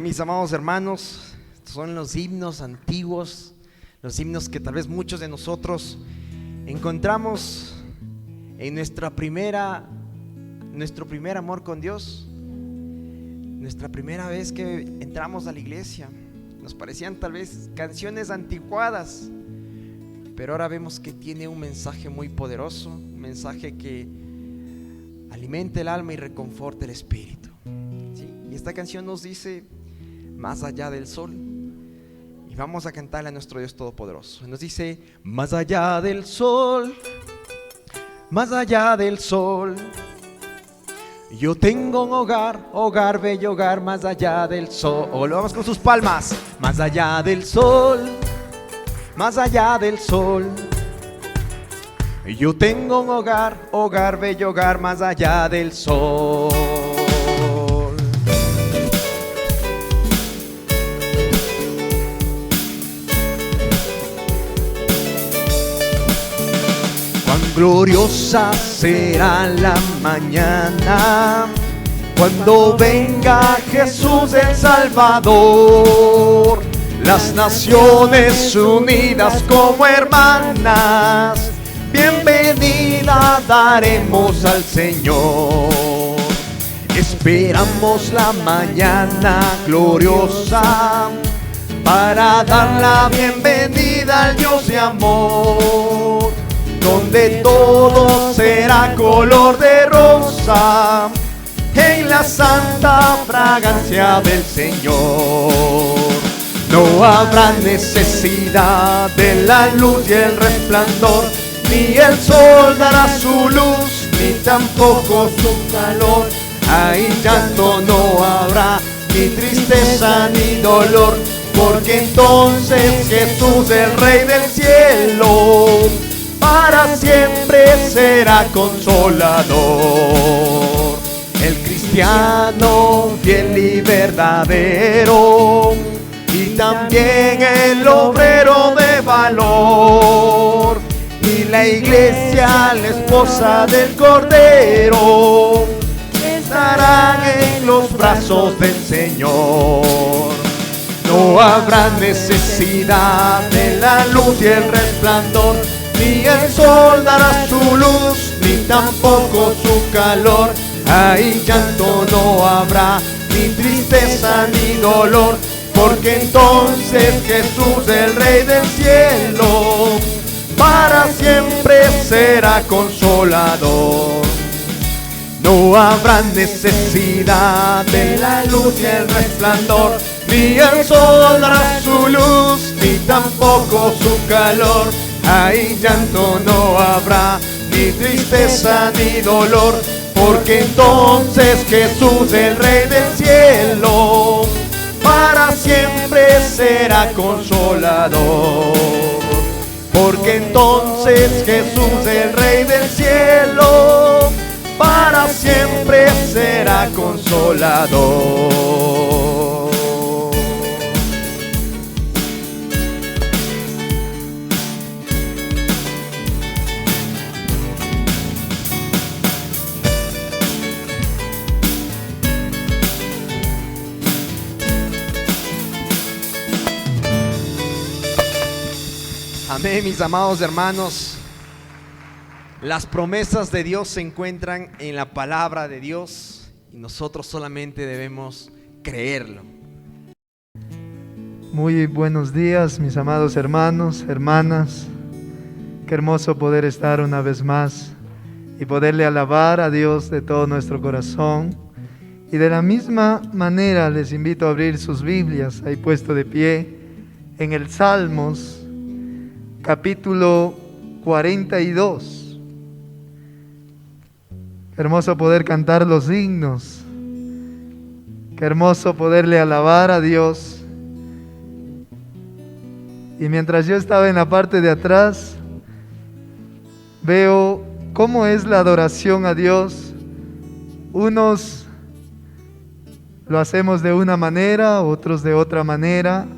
mis amados hermanos. Son los himnos antiguos, los himnos que tal vez muchos de nosotros encontramos en nuestro primer amor con Dios, nuestra primera vez que entramos a la iglesia. Nos parecían tal vez canciones anticuadas, pero ahora vemos que tiene un mensaje muy poderoso, un mensaje que alimenta el alma y reconforta el espíritu. ¿Sí? Y esta canción nos dice: más allá del sol. Y vamos a cantarle a nuestro Dios Todopoderoso. Nos dice: más allá del sol, más allá del sol, yo tengo un hogar, hogar, bello hogar, más allá del sol. O lo vamos con sus palmas. Más allá del sol, más allá del sol, yo tengo un hogar, hogar, bello hogar, más allá del sol. Cuán gloriosa será la mañana cuando venga Jesús el Salvador. Las naciones unidas como hermanas, bienvenida daremos al Señor. Esperamos la mañana gloriosa para dar la bienvenida al Dios de amor, donde todo será color de rosa en la santa fragancia del Señor. No habrá necesidad de la luz y el resplandor, ni el sol dará su luz, ni tampoco su calor. Ahí llanto no habrá, ni tristeza ni dolor, porque entonces Jesús, el Rey del cielo, para siempre será consolador. El cristiano fiel y verdadero, y también el obrero de valor, y la iglesia, la esposa del Cordero, estarán en los brazos del Señor. No habrá necesidad de la luz y el resplandor, ni el sol dará su luz, ni tampoco su calor. Ahí llanto no habrá, ni tristeza ni dolor, porque entonces Jesús, el Rey del cielo, para siempre será consolador. No habrá necesidad de la luz y el resplandor, ni el sol dará su luz, ni tampoco su calor. Ahí llanto no habrá, ni tristeza ni dolor, porque entonces Jesús, el Rey del cielo, para siempre será consolador. Porque entonces Jesús, el Rey del cielo, para siempre será consolador. Amén, mis amados hermanos. Las promesas de Dios se encuentran en la palabra de Dios y nosotros solamente debemos creerlo. Muy buenos días, mis amados hermanos, hermanas. Qué hermoso poder estar una vez más y poderle alabar a Dios de todo nuestro corazón. Y de la misma manera les invito a abrir sus Biblias, ahí puesto de pie, en el Salmos capítulo 42. Qué hermoso poder cantar los himnos. Qué hermoso poderle alabar a Dios. Y mientras yo estaba en la parte de atrás, veo cómo es la adoración a Dios. Unos lo hacemos de una manera, otros de otra manera.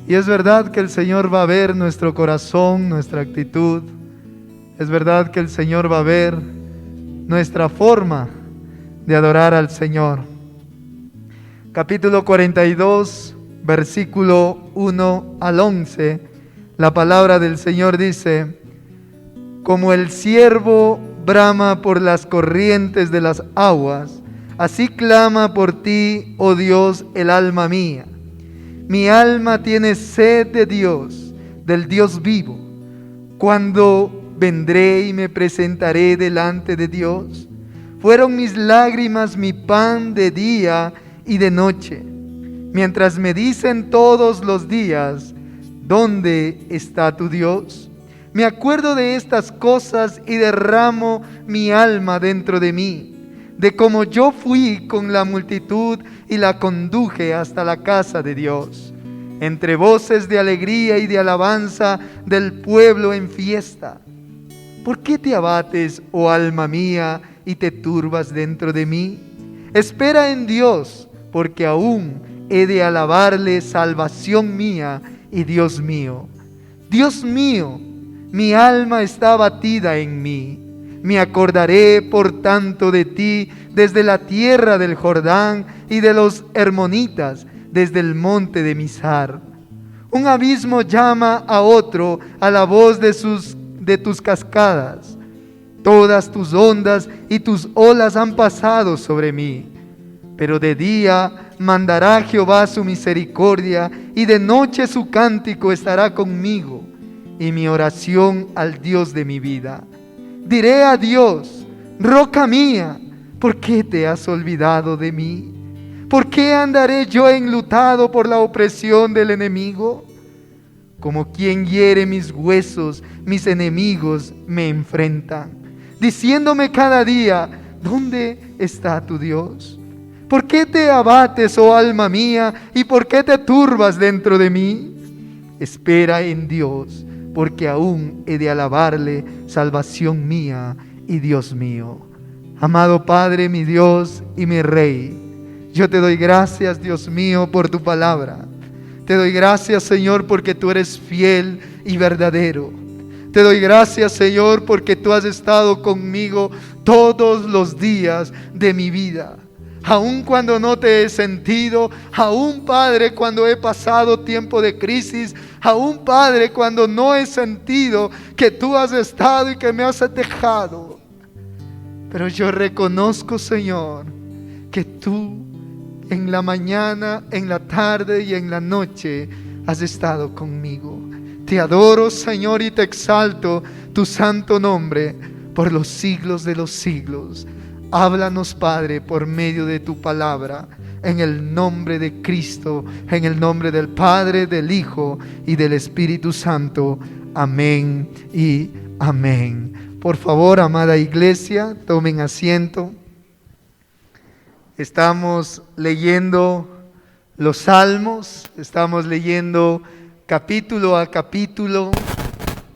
Y es verdad que el Señor va a ver nuestro corazón, nuestra actitud. Es verdad que el Señor va a ver nuestra forma de adorar al Señor. capítulo 42, versículo 1 al 11, la palabra del Señor dice: como el ciervo brama por las corrientes de las aguas, así clama por ti, oh Dios, el alma mía. Mi alma tiene sed de Dios, del Dios vivo. ¿Cuándo vendré y me presentaré delante de Dios? Fueron mis lágrimas mi pan de día y de noche, mientras me dicen todos los días: ¿dónde está tu Dios? Me acuerdo de estas cosas y derramo mi alma dentro de mí, de cómo yo fui con la multitud y la conduje hasta la casa de Dios, entre voces de alegría y de alabanza del pueblo en fiesta. ¿Por qué te abates, oh alma mía, y te turbas dentro de mí? Espera en Dios, porque aún he de alabarle, salvación mía y Dios mío. Dios mío, mi alma está abatida en mí. Me acordaré por tanto de ti desde la tierra del Jordán y de los hermonitas, desde el monte de Mizar. Un abismo llama a otro a la voz de tus cascadas. Todas tus ondas y tus olas han pasado sobre mí. Pero de día mandará Jehová su misericordia, y de noche su cántico estará conmigo, y mi oración al Dios de mi vida. Diré a Dios: roca mía, ¿por qué te has olvidado de mí? ¿Por qué andaré yo enlutado por la opresión del enemigo? Como quien hiere mis huesos, mis enemigos me enfrentan, diciéndome cada día: ¿dónde está tu Dios? ¿Por qué te abates, oh alma mía, y por qué te turbas dentro de mí? Espera en Dios, porque aún he de alabarle, salvación mía y Dios mío. Amado Padre, mi Dios y mi Rey, yo te doy gracias, Dios mío, por tu palabra. Te doy gracias, Señor, porque tú eres fiel y verdadero. Te doy gracias, Señor, porque tú has estado conmigo todos los días de mi vida. Aun cuando no te he sentido, aun, Padre, cuando he pasado tiempo de crisis, aun, Padre, cuando no he sentido que tú has estado y que me has dejado. Pero yo reconozco, Señor, que tú en la mañana, en la tarde y en la noche has estado conmigo. Te adoro, Señor, y te exalto tu santo nombre por los siglos de los siglos. Háblanos, Padre, por medio de tu palabra, en el nombre de Cristo, en el nombre del Padre, del Hijo y del Espíritu Santo. Amén y amén. Por favor, amada iglesia, tomen asiento. Estamos leyendo los Salmos, estamos leyendo capítulo a capítulo,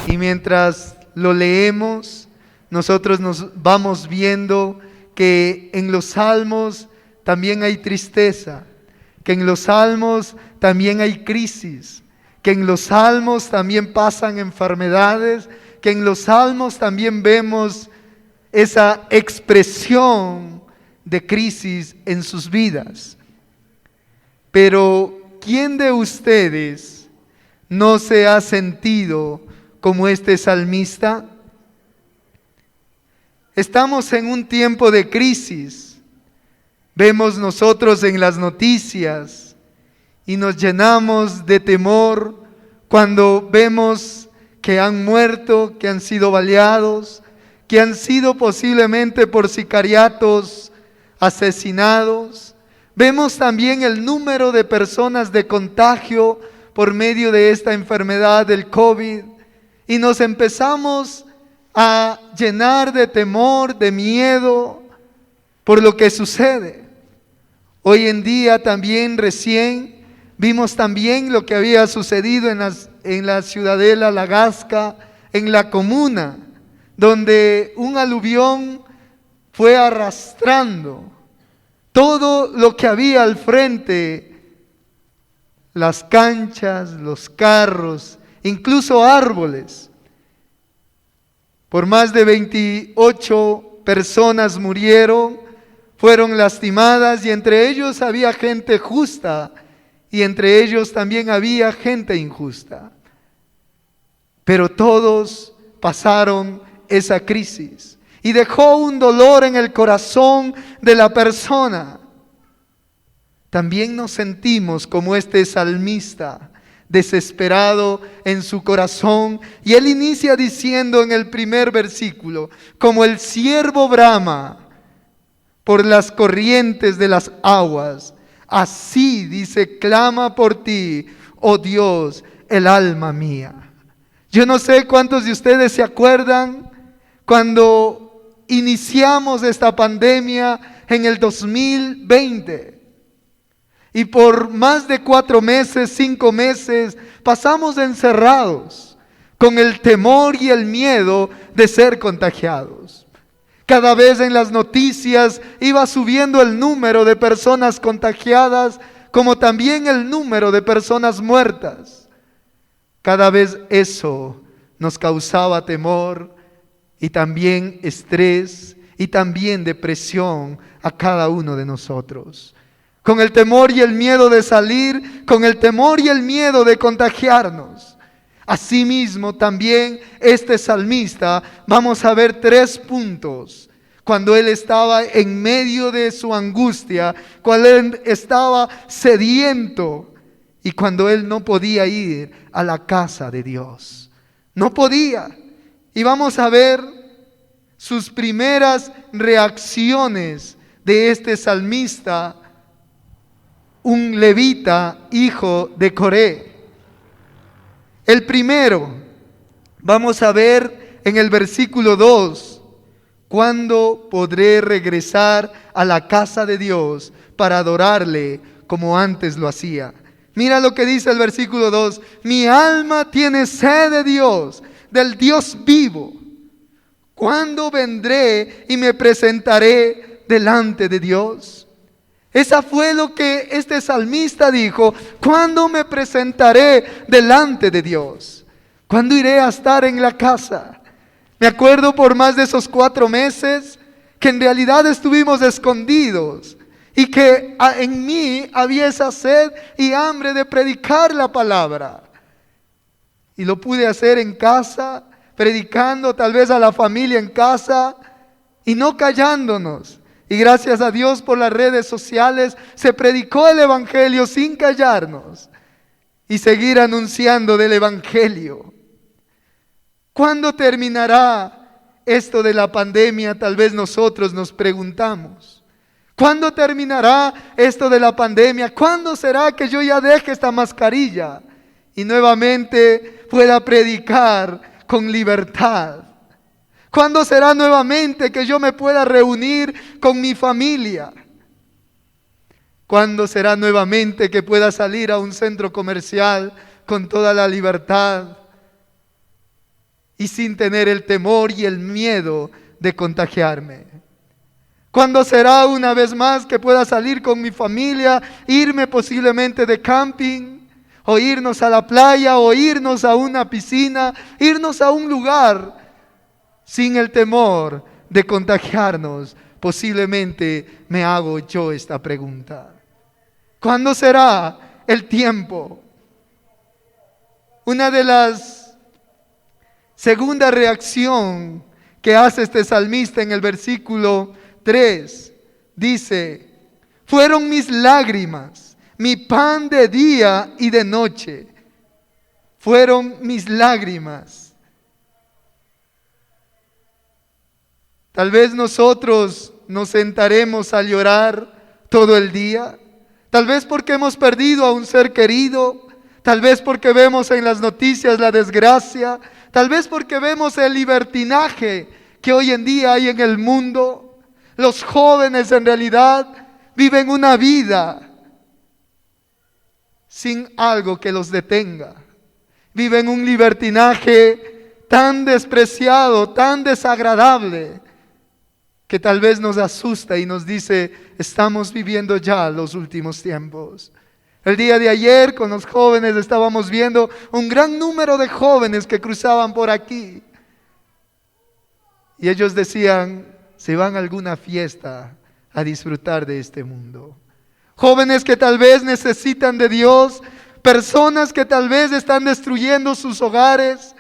y mientras lo leemos, nosotros nos vamos viendo que en los Salmos también hay tristeza, que en los Salmos también hay crisis, que en los Salmos también pasan enfermedades, que en los Salmos también vemos esa expresión de crisis en sus vidas. Pero ¿quién de ustedes no se ha sentido como este salmista? Estamos en un tiempo de crisis. Vemos nosotros en las noticias y nos llenamos de temor cuando vemos que han muerto, que han sido baleados, que han sido posiblemente por sicariatos asesinados. Vemos también el número de personas de contagio por medio de esta enfermedad del COVID, y nos empezamos a llenar de temor, de miedo por lo que sucede. Hoy en día también recién vimos también lo que había sucedido en la ciudadela La Gasca, en la comuna, donde un aluvión fue arrastrando todo lo que había al frente, las canchas, los carros, incluso árboles. Por más de 28 personas murieron, fueron lastimadas, y entre ellos había gente justa, y entre ellos también había gente injusta. Pero todos pasaron esa crisis y dejó un dolor en el corazón de la persona. También nos sentimos como este salmista, desesperado en su corazón, y él inicia diciendo en el primer versículo: como el ciervo brama por las corrientes de las aguas, así, dice, clama por ti, oh Dios, el alma mía. Yo no sé cuántos de ustedes se acuerdan cuando iniciamos esta pandemia en el 2020. Y por más de 4 meses, 5 meses, pasamos encerrados con el temor y el miedo de ser contagiados. Cada vez en las noticias iba subiendo el número de personas contagiadas, como también el número de personas muertas. Cada vez eso nos causaba temor y también estrés y también depresión a cada uno de nosotros. Con el temor y el miedo de salir, con el temor y el miedo de contagiarnos. Asimismo, también este salmista, vamos a ver 3 puntos. Cuando él estaba en medio de su angustia, cuando él estaba sediento y cuando él no podía ir a la casa de Dios. No podía. Y vamos a ver sus primeras reacciones de este salmista, un levita, hijo de Coré. El primero, vamos a ver en el versículo 2, ¿cuándo podré regresar a la casa de Dios para adorarle como antes lo hacía? Mira lo que dice el versículo 2, mi alma tiene sed de Dios, del Dios vivo. ¿Cuándo vendré y me presentaré delante de Dios? Esa fue lo que este salmista dijo: ¿cuándo me presentaré delante de Dios? ¿Cuándo iré a estar en la casa? Me acuerdo por más de esos 4 meses que en realidad estuvimos escondidos y que en mí había esa sed y hambre de predicar la palabra. Y lo pude hacer en casa, predicando tal vez a la familia en casa y no callándonos. Y gracias a Dios por las redes sociales se predicó el evangelio sin callarnos y seguir anunciando del evangelio. ¿Cuándo terminará esto de la pandemia? Tal vez nosotros nos preguntamos. ¿Cuándo terminará esto de la pandemia? ¿Cuándo será que yo ya deje esta mascarilla y nuevamente pueda predicar con libertad? ¿Cuándo será nuevamente que yo me pueda reunir con mi familia? ¿Cuándo será nuevamente que pueda salir a un centro comercial con toda la libertad y sin tener el temor y el miedo de contagiarme? ¿Cuándo será una vez más que pueda salir con mi familia, irme posiblemente de camping, o irnos a la playa, o irnos a una piscina, irnos a un lugar sin el temor de contagiarnos? Posiblemente me hago yo esta pregunta. ¿Cuándo será el tiempo? Una de las segunda reacción que hace este salmista en el versículo 3, dice: fueron mis lágrimas, mi pan de día y de noche. Fueron mis lágrimas. Tal vez nosotros nos sentaremos a llorar todo el día. Tal vez porque hemos perdido a un ser querido. Tal vez porque vemos en las noticias la desgracia. Tal vez porque vemos el libertinaje que hoy en día hay en el mundo. Los jóvenes en realidad viven una vida sin algo que los detenga. Viven un libertinaje tan despreciado, tan desagradable, que tal vez nos asusta y nos dice: estamos viviendo ya los últimos tiempos. El día de ayer con los jóvenes estábamos viendo un gran número de jóvenes que cruzaban por aquí. Y ellos decían: si van a alguna fiesta, a disfrutar de este mundo. Jóvenes que tal vez necesitan de Dios, personas que tal vez están destruyendo sus hogares,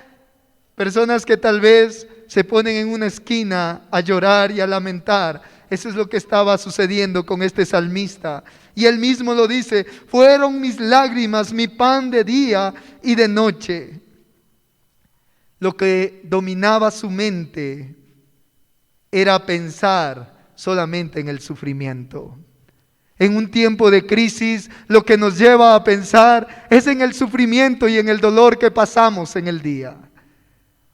personas que tal vez se ponen en una esquina a llorar y a lamentar. Eso es lo que estaba sucediendo con este salmista. Y él mismo lo dice: fueron mis lágrimas mi pan de día y de noche. Lo que dominaba su mente era pensar solamente en el sufrimiento. En un tiempo de crisis, lo que nos lleva a pensar es en el sufrimiento y en el dolor que pasamos en el día.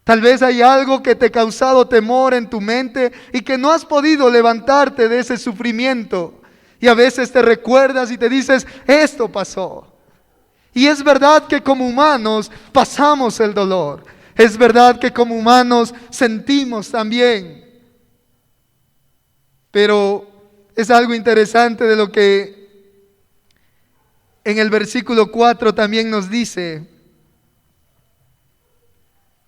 Tal vez hay algo que te ha causado temor en tu mente y que no has podido levantarte de ese sufrimiento. Y a veces te recuerdas y te dices: esto pasó. Y es verdad que como humanos pasamos el dolor. Es verdad que como humanos sentimos también. Pero es algo interesante de lo que en el versículo 4 también nos dice.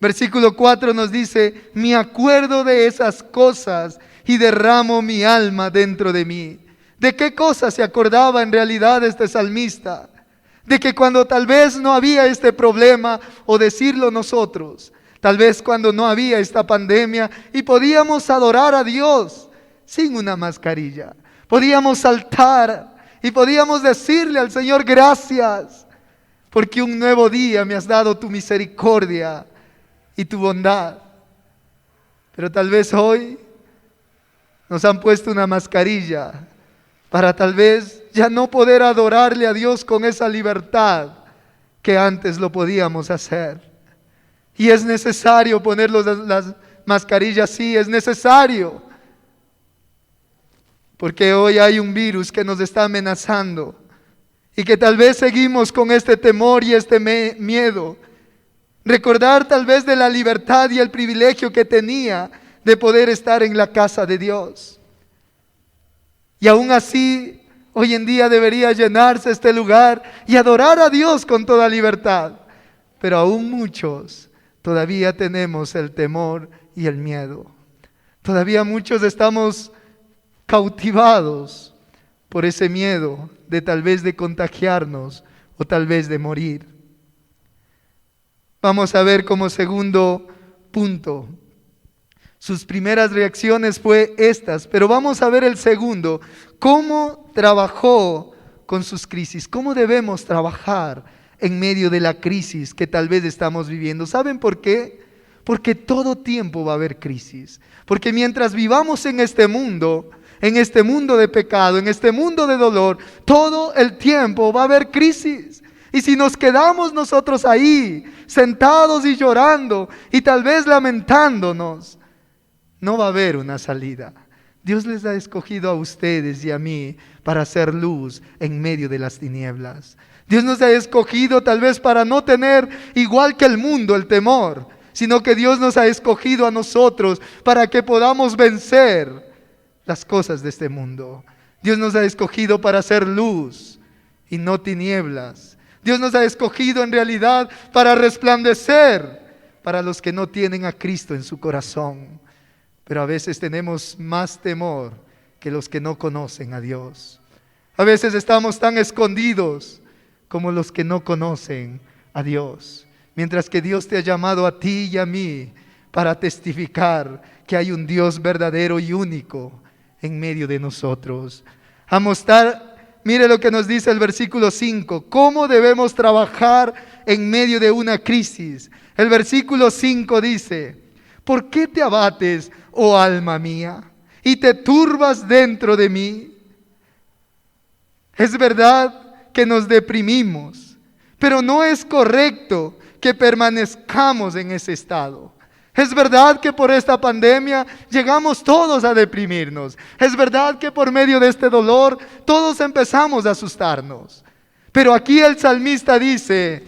Versículo 4 nos dice: me acuerdo de esas cosas y derramo mi alma dentro de mí. ¿De qué cosas se acordaba en realidad este salmista? De que cuando tal vez no había este problema, o decirlo nosotros, tal vez cuando no había esta pandemia y podíamos adorar a Dios sin una mascarilla, podíamos saltar y podíamos decirle al Señor: gracias, porque un nuevo día me has dado tu misericordia y tu bondad. Pero tal vez hoy nos han puesto una mascarilla para tal vez ya no poder adorarle a Dios con esa libertad que antes lo podíamos hacer. Y es necesario poner las mascarillas, sí, es necesario. Porque hoy hay un virus que nos está amenazando y que tal vez seguimos con este temor y este miedo. Recordar tal vez de la libertad y el privilegio que tenía de poder estar en la casa de Dios. Y aún así, hoy en día debería llenarse este lugar y adorar a Dios con toda libertad. Pero aún muchos todavía tenemos el temor y el miedo. Todavía muchos estamos cautivados por ese miedo de tal vez de contagiarnos o tal vez de morir. Vamos a ver como segundo punto. Sus primeras reacciones fue estas, pero vamos a ver el segundo. ¿Cómo trabajó con sus crisis? ¿Cómo debemos trabajar en medio de la crisis que tal vez estamos viviendo? ¿Saben por qué? Porque todo tiempo va a haber crisis. Porque mientras vivamos en este mundo de pecado, en este mundo de dolor, todo el tiempo va a haber crisis. Y si nos quedamos nosotros ahí, sentados y llorando, y tal vez lamentándonos, no va a haber una salida. Dios les ha escogido a ustedes y a mí para hacer luz en medio de las tinieblas. Dios nos ha escogido tal vez para no tener, igual que el mundo, el temor, sino que Dios nos ha escogido a nosotros para que podamos vencer las cosas de este mundo. Dios nos ha escogido para hacer luz y no tinieblas. Dios nos ha escogido en realidad para resplandecer para los que no tienen a Cristo en su corazón. Pero a veces tenemos más temor que los que no conocen a Dios. A veces estamos tan escondidos como los que no conocen a Dios. Mientras que Dios te ha llamado a ti y a mí para testificar que hay un Dios verdadero y único en medio de nosotros. A mostrar, mire lo que nos dice el versículo 5. ¿Cómo debemos trabajar en medio de una crisis? El versículo 5 dice: ¿por qué te abates, oh alma mía, y te turbas dentro de mí? Es verdad que nos deprimimos, pero no es correcto que permanezcamos en ese estado. Es verdad que por esta pandemia llegamos todos a deprimirnos. Es verdad que por medio de este dolor todos empezamos a asustarnos. Pero aquí el salmista dice: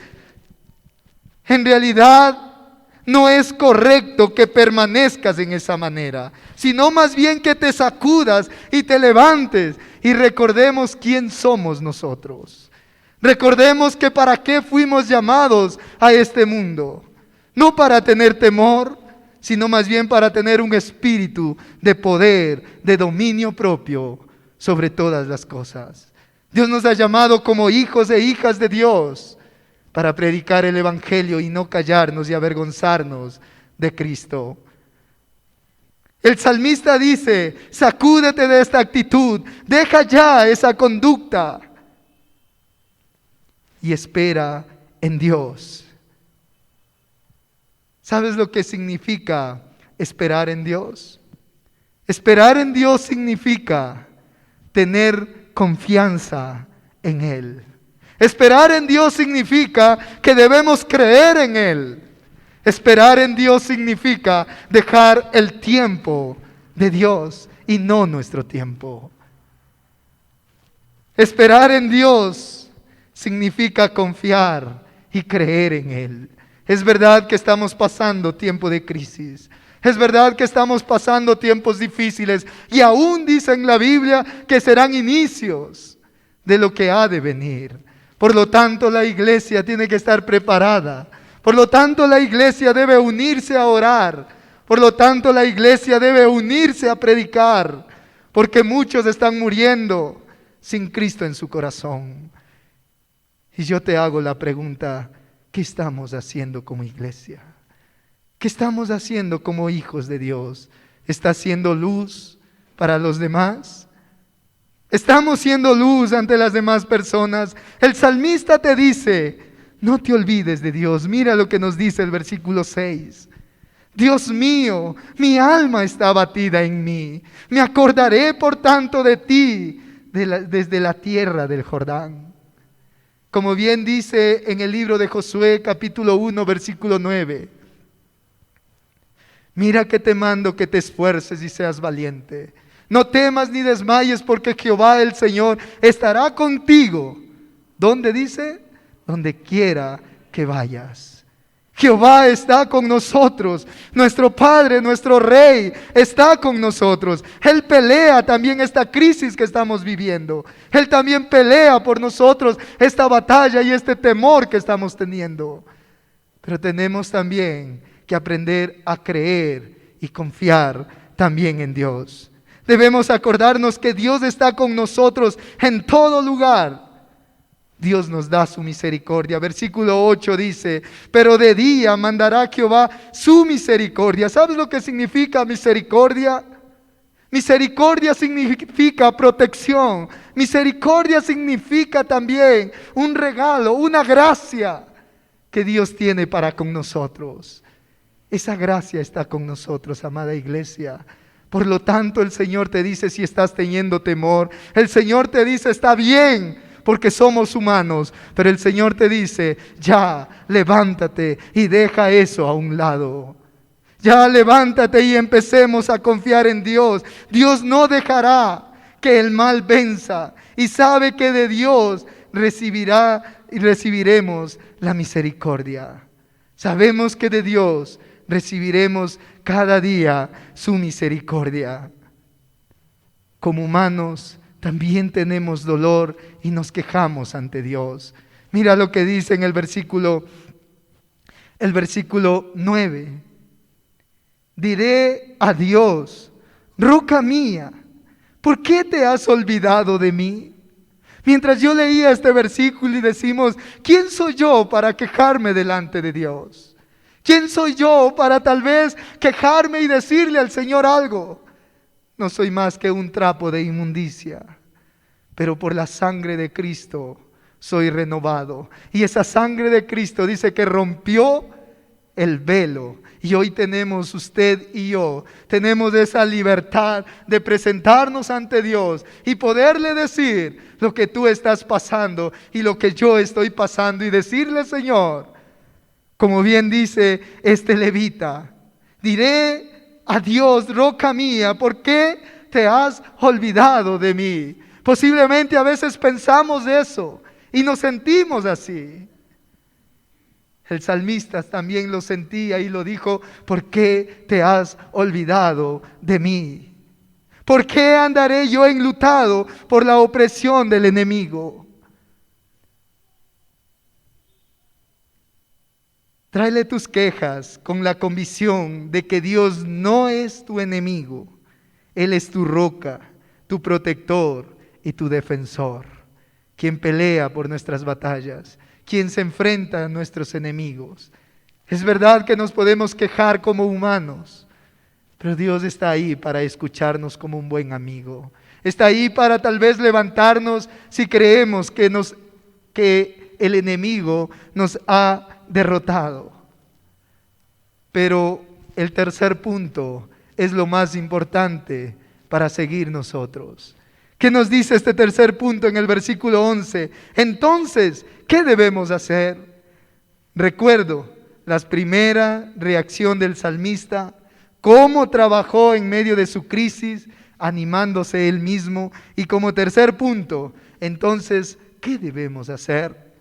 en realidad no es correcto que permanezcas en esa manera, sino más bien que te sacudas y te levantes y recordemos quién somos nosotros. Recordemos que para qué fuimos llamados a este mundo. No para tener temor, sino más bien para tener un espíritu de poder, de dominio propio, sobre todas las cosas. Dios nos ha llamado como hijos e hijas de Dios para predicar el Evangelio y no callarnos y avergonzarnos de Cristo. El salmista dice: sacúdete de esta actitud, deja ya esa conducta y espera en Dios. ¿Sabes lo que significa esperar en Dios? Esperar en Dios significa tener confianza en Él. Esperar en Dios significa que debemos creer en Él. Esperar en Dios significa dejar el tiempo de Dios y no nuestro tiempo. Esperar en Dios significa confiar y creer en Él. Es verdad que estamos pasando tiempo de crisis. Es verdad que estamos pasando tiempos difíciles y aún dice en la Biblia que serán inicios de lo que ha de venir. Por lo tanto, la iglesia tiene que estar preparada. Por lo tanto, la iglesia debe unirse a orar. Por lo tanto, la iglesia debe unirse a predicar. Porque muchos están muriendo sin Cristo en su corazón. Y yo te hago la pregunta: ¿qué estamos haciendo como iglesia? ¿Qué estamos haciendo como hijos de Dios? ¿Está siendo luz para los demás? ¿Estamos siendo luz ante las demás personas? El salmista te dice: no te olvides de Dios. Mira lo que nos dice el versículo 6. Dios mío, mi alma está abatida en mí. Me acordaré por tanto de ti desde la tierra del Jordán. Como bien dice en el libro de Josué capítulo 1 versículo 9. Mira que te mando que te esfuerces y seas valiente. No temas ni desmayes, porque Jehová el Señor estará contigo. ¿Dónde dice? Donde quiera que vayas. Jehová está con nosotros. Nuestro Padre, nuestro Rey está con nosotros. Él pelea también esta crisis que estamos viviendo. Él también pelea por nosotros esta batalla y este temor que estamos teniendo. Pero tenemos también que aprender a creer y confiar también en Dios. Debemos acordarnos que Dios está con nosotros en todo lugar. Dios nos da su misericordia. Versículo 8 dice: pero de día mandará Jehová su misericordia. ¿Sabes lo que significa misericordia? Misericordia significa protección. Misericordia significa también un regalo, una gracia que Dios tiene para con nosotros. Esa gracia está con nosotros, amada iglesia. Por lo tanto, el Señor te dice, si estás teniendo temor, el Señor te dice, está bien, porque somos humanos, pero el Señor te dice, ya, levántate y deja eso a un lado. Ya, levántate y empecemos a confiar en Dios. Dios no dejará que el mal venza, y sabe que de Dios recibiremos la misericordia. Sabemos que de Dios recibiremos cada día su misericordia. Como humanos también tenemos dolor y nos quejamos ante Dios. Mira lo que dice en el versículo 9. Diré a Dios, roca mía, ¿por qué te has olvidado de mí? Mientras yo leía este versículo y decimos, ¿quién soy yo para quejarme delante de Dios? ¿Quién soy yo para tal vez quejarme y decirle al Señor algo? No soy más que un trapo de inmundicia, pero por la sangre de Cristo soy renovado. Y esa sangre de Cristo dice que rompió el velo. Y hoy tenemos, usted y yo, tenemos esa libertad de presentarnos ante Dios y poderle decir lo que tú estás pasando y lo que yo estoy pasando y decirle, Señor, como bien dice este levita, diré a Dios, roca mía, ¿por qué te has olvidado de mí? Posiblemente a veces pensamos eso y nos sentimos así. El salmista también lo sentía y lo dijo, ¿por qué te has olvidado de mí? ¿Por qué andaré yo enlutado por la opresión del enemigo? Tráele tus quejas con la convicción de que Dios no es tu enemigo. Él es tu roca, tu protector y tu defensor, quien pelea por nuestras batallas, quien se enfrenta a nuestros enemigos. Es verdad que nos podemos quejar como humanos, pero Dios está ahí para escucharnos como un buen amigo. Está ahí para tal vez levantarnos si creemos que el enemigo nos ha derrotado. Pero el tercer punto es lo más importante para seguir nosotros. ¿Qué nos dice este tercer punto en el versículo 11? Entonces, ¿qué debemos hacer? Recuerdo la primera reacción del salmista, cómo trabajó en medio de su crisis, animándose él mismo. Y como tercer punto, entonces, ¿qué debemos hacer?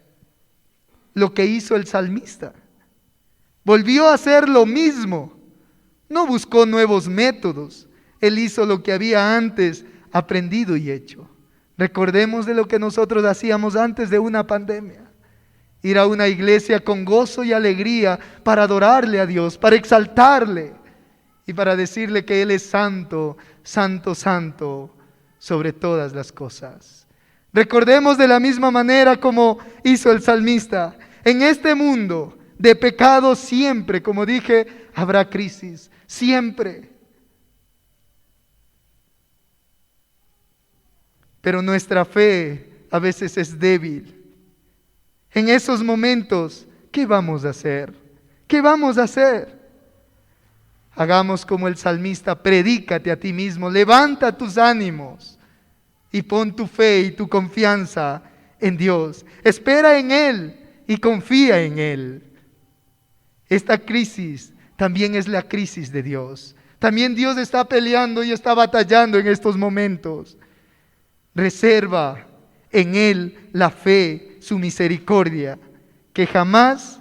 Lo que hizo el salmista. Volvió a hacer lo mismo. No buscó nuevos métodos. Él hizo lo que había antes aprendido y hecho. Recordemos de lo que nosotros hacíamos antes de una pandemia. Ir a una iglesia con gozo y alegría para adorarle a Dios, para exaltarle y para decirle que Él es santo, santo, santo sobre todas las cosas. Recordemos de la misma manera como hizo el salmista. En este mundo de pecado siempre, como dije, habrá crisis, siempre. Pero nuestra fe a veces es débil. En esos momentos, ¿qué vamos a hacer? ¿Qué vamos a hacer? Hagamos como el salmista, predícate a ti mismo, levanta tus ánimos y pon tu fe y tu confianza en Dios. Espera en Él y confía en Él. Esta crisis también es la crisis de Dios. También Dios está peleando y está batallando en estos momentos. Reserva en Él la fe, su misericordia, que jamás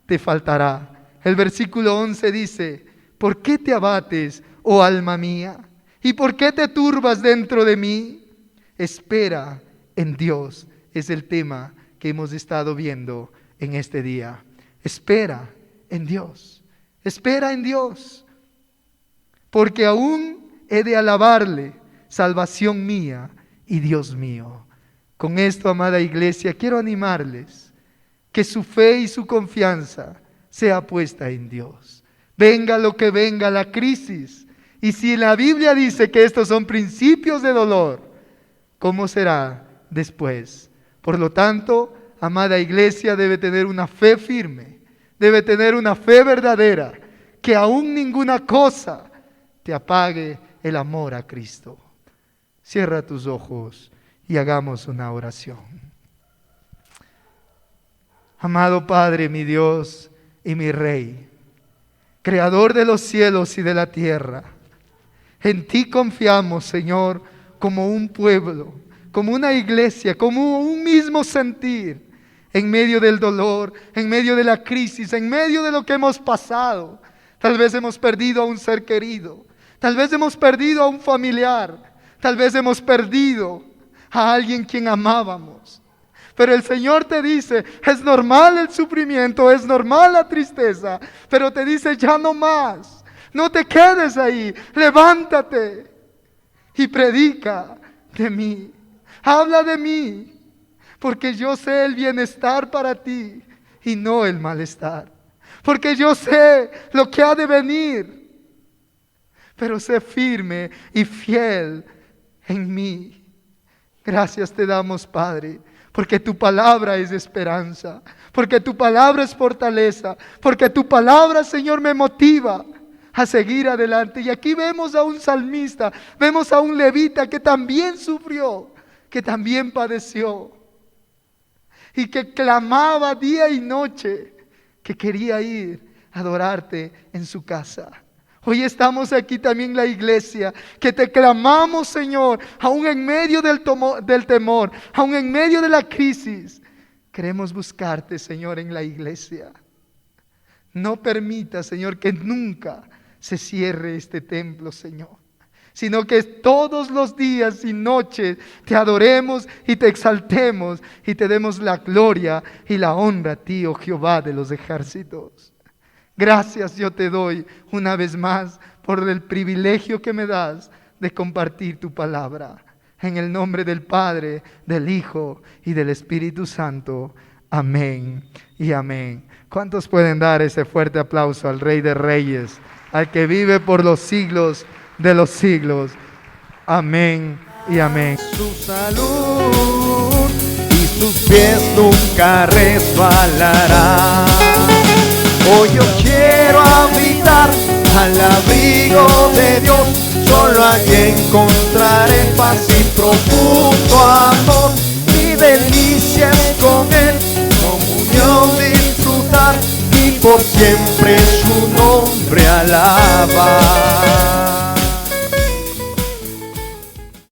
te faltará. El versículo 11 dice, ¿por qué te abates, oh alma mía? ¿Y por qué te turbas dentro de mí? Espera en Dios. Es el tema que hemos estado viendo en este día. Espera en Dios. Espera en Dios. Porque aún he de alabarle, salvación mía y Dios mío. Con esto, amada iglesia, quiero animarles que su fe y su confianza sea puesta en Dios. Venga lo que venga, la crisis. Y si la Biblia dice que estos son principios de dolor, ¿cómo será después? Por lo tanto, amada iglesia, debe tener una fe firme, debe tener una fe verdadera, que aún ninguna cosa te apague el amor a Cristo. Cierra tus ojos y hagamos una oración. Amado Padre, mi Dios y mi Rey, Creador de los cielos y de la tierra, en ti confiamos, Señor, como un pueblo, como una iglesia, como un mismo sentir, en medio del dolor, en medio de la crisis, en medio de lo que hemos pasado. Tal vez hemos perdido a un ser querido, tal vez hemos perdido a un familiar, tal vez hemos perdido a alguien quien amábamos. Pero el Señor te dice, es normal el sufrimiento, es normal la tristeza, pero te dice, ya no más, no te quedes ahí, levántate y predica de mí, habla de mí, porque yo sé el bienestar para ti y no el malestar, porque yo sé lo que ha de venir, pero sé firme y fiel en mí. Gracias te damos, Padre, porque tu palabra es esperanza, porque tu palabra es fortaleza, porque tu palabra, Señor, me motiva a seguir adelante. Y aquí vemos a un salmista, vemos a un levita que también sufrió, que también padeció y que clamaba día y noche que quería ir a adorarte en su casa. Hoy estamos aquí también la iglesia, que te clamamos, Señor, aún en medio del temor, aún en medio de la crisis. Queremos buscarte, Señor, en la iglesia. No permita, Señor, que nunca se cierre este templo, Señor, sino que todos los días y noches te adoremos y te exaltemos y te demos la gloria y la honra a ti, oh Jehová de los ejércitos. Gracias yo te doy una vez más por el privilegio que me das de compartir tu palabra. En el nombre del Padre, del Hijo y del Espíritu Santo. Amén y amén. ¿Cuántos pueden dar ese fuerte aplauso al Rey de Reyes, al que vive por los siglos de los siglos? Amén y amén. Su salud y sus pies nunca resbalarán. Hoy yo quiero habitar al abrigo de Dios, solo allí encontraré paz y profundo amor, y delicias con Él, comunión disfrutar, y por siempre su nombre alabar.